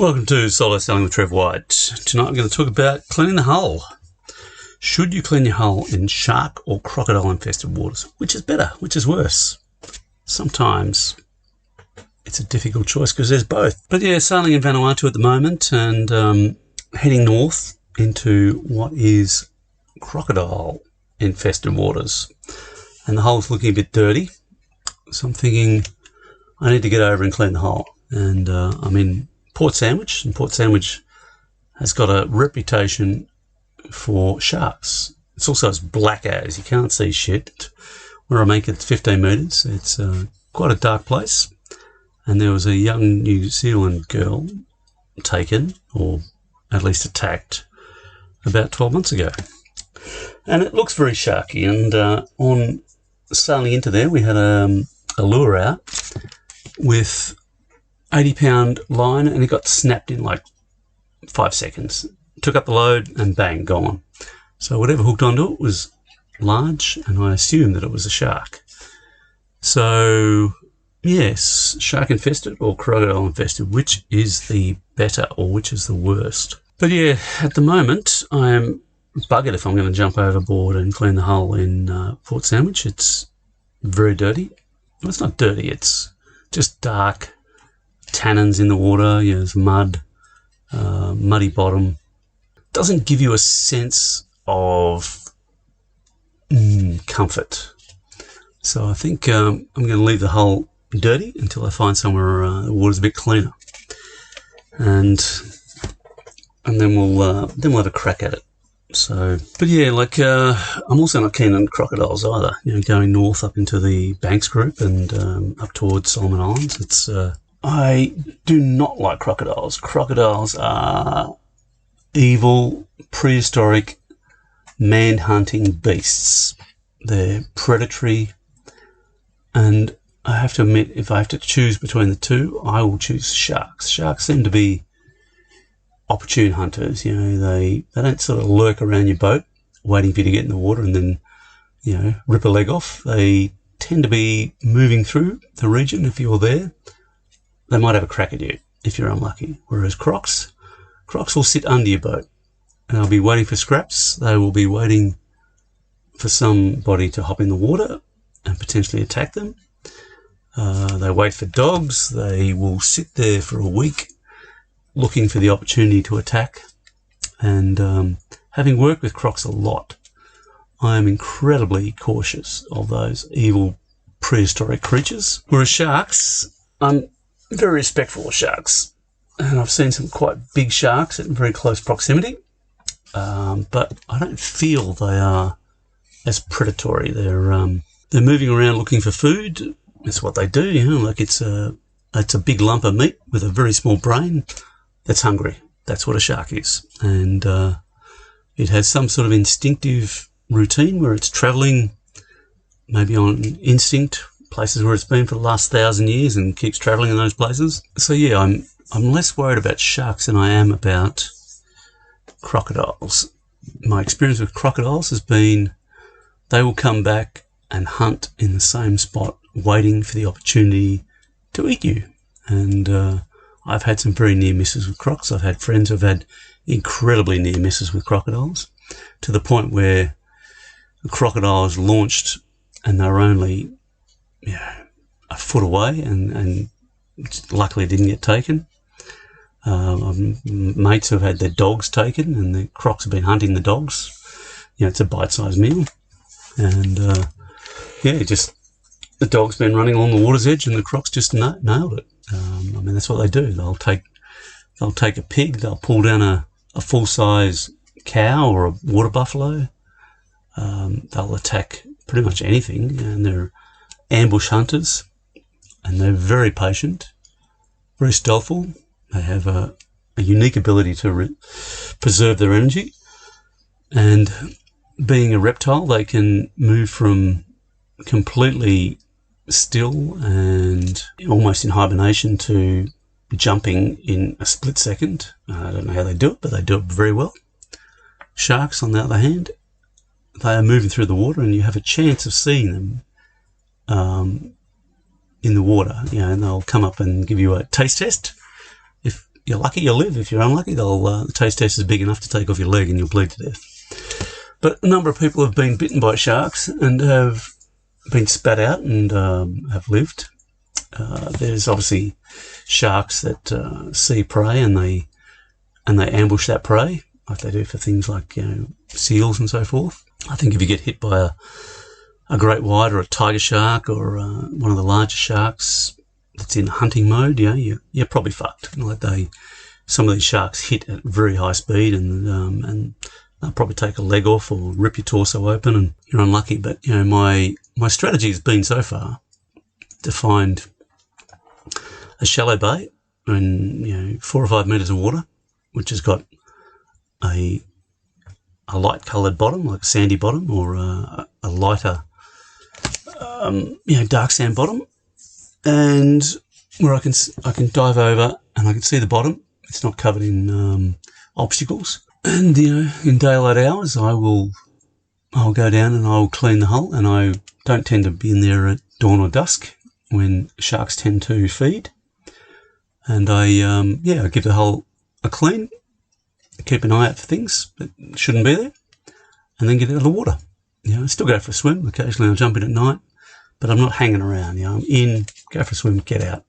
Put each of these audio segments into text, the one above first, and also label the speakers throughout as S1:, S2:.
S1: Welcome to Solo Selling with Trev White. Tonight I'm going to talk about cleaning the hull. Should you clean your hull in shark or crocodile infested waters? Which is better? Which is worse? Sometimes it's a difficult choice because there's both. But yeah, sailing in Vanuatu at the moment and heading north into what is crocodile infested waters. And the hull's looking a bit dirty. So I'm thinking I need to get over and clean the hull. And I'm in Port Sandwich, and Port Sandwich has got a reputation for sharks. It's also as black as, you can't see shit. Where I make it 15 metres, it's quite a dark place. And there was a young New Zealand girl taken, or at least attacked, about 12 months ago. And it looks very sharky, and on sailing into there we had a lure out with 80-pound line, and it got snapped in like 5 seconds. Took up the load and bang, gone. So whatever hooked onto it was large, and I assumed that it was a shark. So yes, shark infested or crocodile infested, which is the better or which is the worst? But yeah, at the moment I am buggered if I'm going to jump overboard and clean the hull in Port Sandwich. It's very dirty. Well, it's not dirty, it's just dark. Tannins in the water, there's mud, muddy bottom. Doesn't give you a sense of comfort. So I think I'm going to leave the hull dirty until I find somewhere the water's a bit cleaner, and then we'll have a crack at it. So, but yeah, like I'm also not keen on crocodiles either. Going north up into the Banks Group and up towards Solomon Islands, it's I do not like crocodiles. Crocodiles are evil, prehistoric, man-hunting beasts. They're predatory, and I have to admit, if I have to choose between the two, I will choose sharks. Sharks seem to be opportune hunters. They don't sort of lurk around your boat waiting for you to get in the water and then, rip a leg off. They tend to be moving through the region. If you're there, they might have a crack at you if you're unlucky. Whereas crocs will sit under your boat and they'll be waiting for scraps. They will be waiting for somebody to hop in the water and potentially attack them. They wait for dogs. They will sit there for a week looking for the opportunity to attack. And having worked with crocs a lot, I am incredibly cautious of those evil prehistoric creatures. Whereas sharks, I'm very respectful of sharks, and I've seen some quite big sharks at very close proximity, but I don't feel they are as predatory. They're moving around looking for food. That's what they do. Like it's a big lump of meat with a very small brain that's hungry. That's what a shark is, and it has some sort of instinctive routine where it's travelling, maybe on instinct, places where it's been for the last 1,000 years and keeps travelling in those places. So yeah, I'm less worried about sharks than I am about crocodiles. My experience with crocodiles has been they will come back and hunt in the same spot, waiting for the opportunity to eat you. And I've had some very near misses with crocs. I've had friends who've had incredibly near misses with crocodiles, to the point where the crocodiles launched and they were only a foot away, and luckily didn't get taken. Mates have had their dogs taken, and the crocs have been hunting the dogs. It's a bite-sized meal, and just the dog's been running along the water's edge, and the crocs just nailed it. That's what they do. They'll take a pig, they'll pull down a full-size cow or a water buffalo. They'll attack pretty much anything, and they're ambush hunters, and they're very patient, very stealthful. They have a unique ability to preserve their energy, and being a reptile, they can move from completely still and almost in hibernation to jumping in a split second. I don't know how they do it, but they do it very well. Sharks, on the other hand, they are moving through the water, and you have a chance of seeing them in the water, and they'll come up and give you a taste test. If you're lucky you live. If you're unlucky, the taste test is big enough to take off your leg and you'll bleed to death. But a number of people have been bitten by sharks and have been spat out and have lived. There's obviously sharks that see prey and they ambush that prey, like they do for things like seals and so forth. I think if you get hit by a great white or a tiger shark or one of the larger sharks that's in hunting mode, you're probably fucked. Some of these sharks hit at very high speed and they'll probably take a leg off or rip your torso open, and you're unlucky. But my strategy has been so far to find a shallow bay in 4 or 5 metres of water, which has got a light coloured bottom, like a sandy bottom, or a lighter dark sand bottom, and where I can dive over and I can see the bottom. It's not covered in obstacles. And in daylight hours, I'll go down and I'll clean the hull. And I don't tend to be in there at dawn or dusk when sharks tend to feed. And I give the hull a clean, keep an eye out for things that shouldn't be there, and then get out of the water. I still go for a swim. Occasionally I'll jump in at night, but I'm not hanging around. I'm in, go for a swim, get out.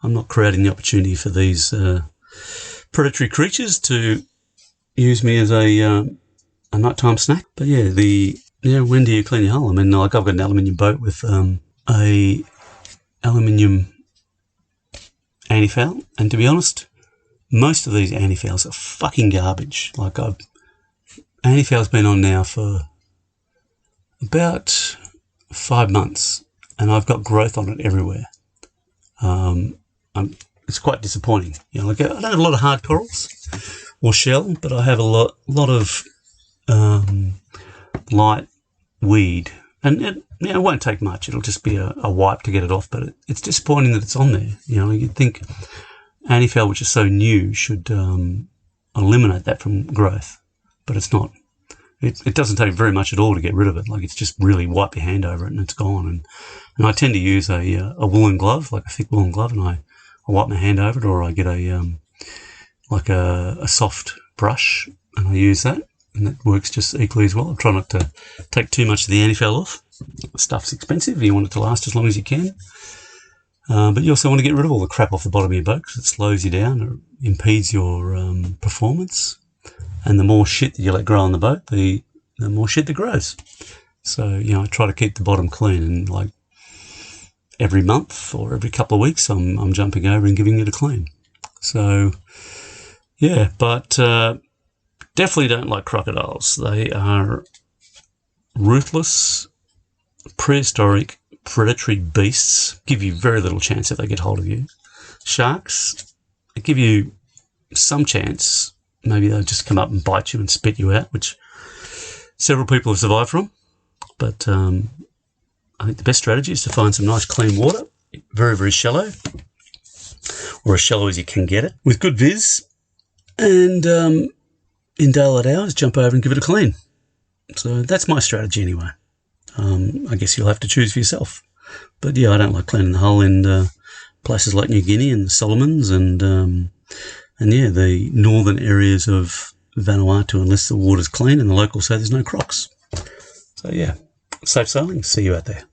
S1: I'm not creating the opportunity for these predatory creatures to use me as a nighttime snack. But when do you clean your hull? I mean, like I've got an aluminium boat with a aluminium antifoul, and to be honest, most of these antifouls are fucking garbage. Like antifoul's been on now for about 5 months, and I've got growth on it everywhere. It's quite disappointing. I don't have a lot of hard corals or shell, but I have a lot of light weed, and it won't take much. It'll just be a wipe to get it off, but it's disappointing that it's on there. You'd think antifoul, which is so new, should eliminate that from growth, but it's not. It doesn't take very much at all to get rid of it. Like, it's just really wipe your hand over it and it's gone. And I tend to use a woolen glove, like a thick woolen glove, and I wipe my hand over it, or I get a soft brush and I use that, and that works just equally as well. I try not to take too much of the antifoul off. The stuff's expensive. You want it to last as long as you can. But you also want to get rid of all the crap off the bottom of your boat because it slows you down or impedes your performance. And the more shit that you let grow on the boat, the more shit that grows. So, I try to keep the bottom clean, and like every month or every couple of weeks I'm jumping over and giving it a clean. So, yeah, but definitely don't like crocodiles. They are ruthless, prehistoric, predatory beasts. Give you very little chance if they get hold of you. Sharks, they give you some chance. Maybe they'll just come up and bite you and spit you out, which several people have survived from. But I think the best strategy is to find some nice clean water, very, very shallow, or as shallow as you can get it, with good viz, and in daylight hours, jump over and give it a clean. So that's my strategy anyway. I guess you'll have to choose for yourself. But yeah, I don't like cleaning the hull in places like New Guinea and the Solomons and the northern areas of Vanuatu, unless the water's clean and the locals say there's no crocs. So yeah, safe sailing. See you out there.